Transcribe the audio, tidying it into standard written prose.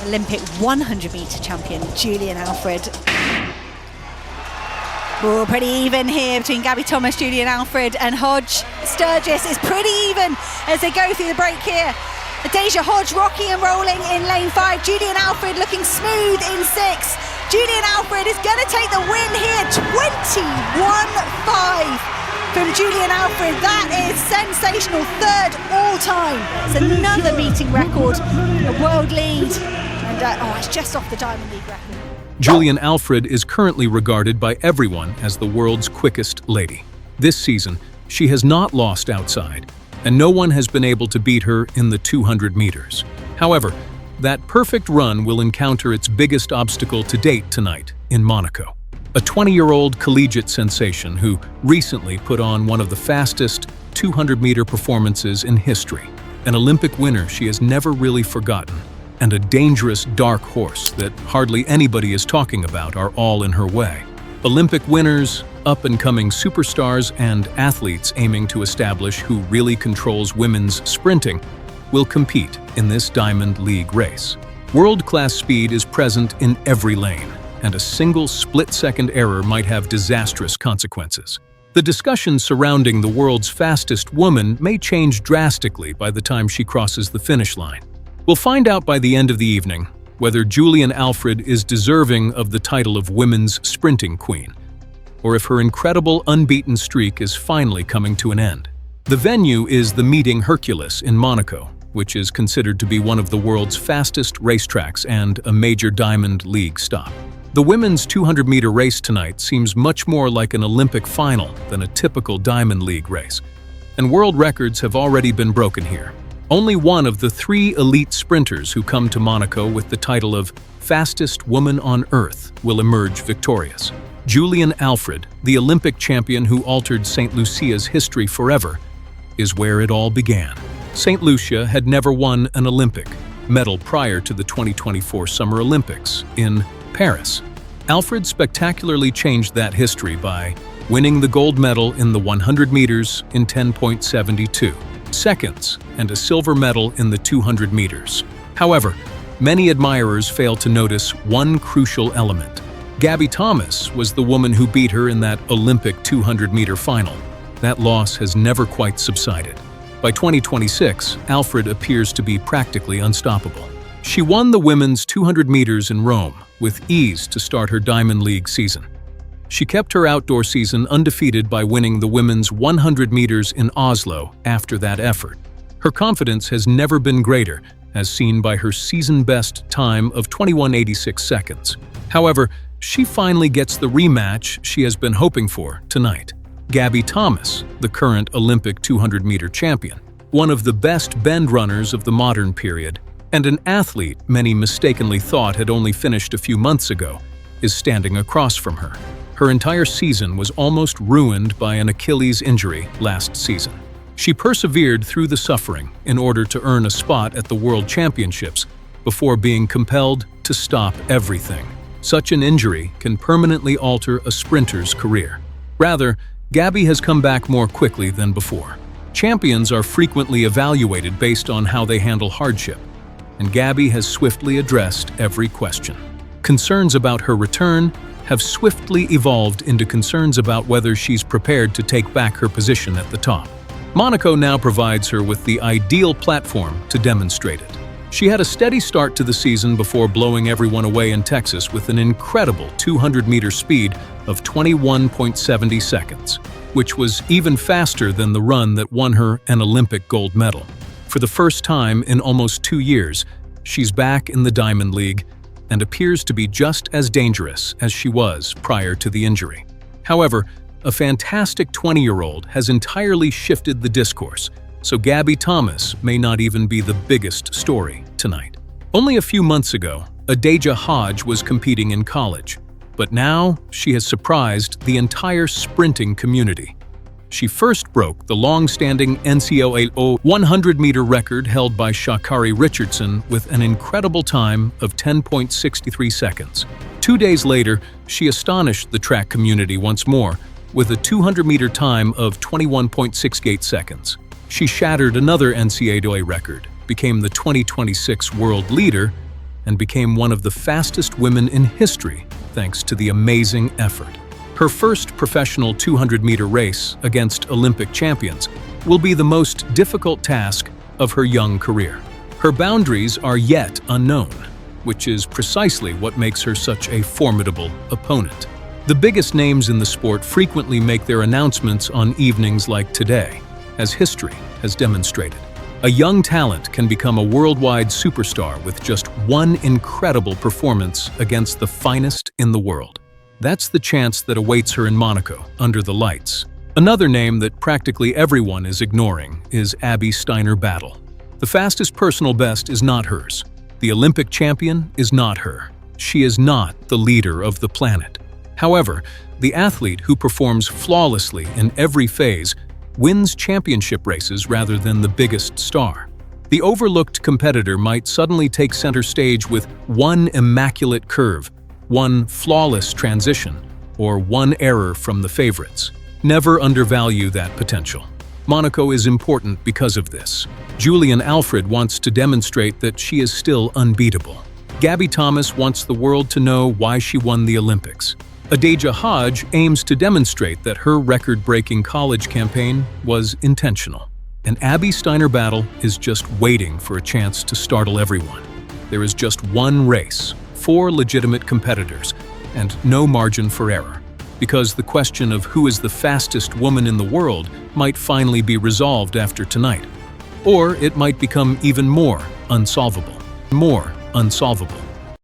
Olympic 100-meter champion Julien Alfred. Oh, pretty even here between Gabby Thomas, Julien Alfred and Hodge. Sturgis is pretty even as they go through the break here. Adaejah Hodge rocking and rolling in lane 5. Julien Alfred looking smooth in 6. Julien Alfred is going to take the win here. 21.5 from Julien Alfred. That is sensational. 3rd all time. It's another meeting record, a world lead. And it's just off the Diamond League record. Julien Alfred is currently regarded by everyone as the world's quickest lady. This season, she has not lost outside, and no one has been able to beat her in the 200 meters. However, that perfect run will encounter its biggest obstacle to date tonight in Monaco. A 20-year-old collegiate sensation who recently put on one of the fastest 200-meter performances in history. An Olympic winner she has never really forgotten, and a dangerous dark horse that hardly anybody is talking about are all in her way. Olympic winners, up-and-coming superstars, and athletes aiming to establish who really controls women's sprinting will compete in this Diamond League race. World-class speed is present in every lane, and a single split-second error might have disastrous consequences. The discussion surrounding the world's fastest woman may change drastically by the time she crosses the finish line. We'll find out by the end of the evening whether Julien Alfred is deserving of the title of Women's Sprinting Queen, or if her incredible unbeaten streak is finally coming to an end. The venue is the Meeting Hercules in Monaco, which is considered to be one of the world's fastest racetracks and a major Diamond League stop. The women's 200-meter race tonight seems much more like an Olympic final than a typical Diamond League race, and world records have already been broken here. Only one of the 3 elite sprinters who come to Monaco with the title of Fastest Woman on Earth will emerge victorious. Julien Alfred, the Olympic champion who altered St. Lucia's history forever, is where it all began. St. Lucia had never won an Olympic medal prior to the 2024 Summer Olympics in Paris. Alfred spectacularly changed that history by winning the gold medal in the 100 meters in 10.72 seconds and a silver medal in the 200 meters. However, many admirers fail to notice one crucial element. Gabby Thomas was the woman who beat her in that Olympic 200-meter final. That loss has never quite subsided. By 2026, Alfred appears to be practically unstoppable. She won the women's 200 meters in Rome with ease to start her Diamond League season. She kept her outdoor season undefeated by winning the women's 100 meters in Oslo after that effort. Her confidence has never been greater, as seen by her season-best time of 21.86 seconds. However, she finally gets the rematch she has been hoping for tonight. Gabby Thomas, the current Olympic 200-meter champion, one of the best bend runners of the modern period, and an athlete many mistakenly thought had only finished a few months ago, is standing across from her. Her entire season was almost ruined by an Achilles injury last season. She persevered through the suffering in order to earn a spot at the World Championships before being compelled to stop everything. Such an injury can permanently alter a sprinter's career. Rather, Gabby has come back more quickly than before. Champions are frequently evaluated based on how they handle hardship, and Gabby has swiftly addressed every question. Concerns about her return have swiftly evolved into concerns about whether she's prepared to take back her position at the top. Monaco now provides her with the ideal platform to demonstrate it. She had a steady start to the season before blowing everyone away in Texas with an incredible 200-meter speed of 21.70 seconds, which was even faster than the run that won her an Olympic gold medal. For the first time in almost 2 years, she's back in the Diamond League and appears to be just as dangerous as she was prior to the injury. However, a fantastic 20-year-old has entirely shifted the discourse, so Gabby Thomas may not even be the biggest story tonight. Only a few months ago, Adaejah Hodge was competing in college, but now she has surprised the entire sprinting community. She first broke the long-standing NCAA 100-meter record held by Sha'Carri Richardson with an incredible time of 10.63 seconds. 2 days later, she astonished the track community once more with a 200-meter time of 21.68 seconds. She shattered another NCAA record, became the 2026 world leader, and became one of the fastest women in history thanks to the amazing effort. Her first professional 200-meter race against Olympic champions will be the most difficult task of her young career. Her boundaries are yet unknown, which is precisely what makes her such a formidable opponent. The biggest names in the sport frequently make their announcements on evenings like today, as history has demonstrated. A young talent can become a worldwide superstar with just one incredible performance against the finest in the world. That's the chance that awaits her in Monaco, under the lights. Another name that practically everyone is ignoring is Adaejah Battle. The fastest personal best is not hers. The Olympic champion is not her. She is not the leader of the planet. However, the athlete who performs flawlessly in every phase wins championship races rather than the biggest star. The overlooked competitor might suddenly take center stage with one immaculate curve, one flawless transition, or one error from the favorites. Never undervalue that potential. Monaco is important because of this. Julien Alfred wants to demonstrate that she is still unbeatable. Gabby Thomas wants the world to know why she won the Olympics. Adaejah Hodge aims to demonstrate that her record-breaking college campaign was intentional. And Adaejah Battle is just waiting for a chance to startle everyone. There is just one race, 4 legitimate competitors, and no margin for error. Because the question of who is the fastest woman in the world might finally be resolved after tonight. Or it might become even more unsolvable.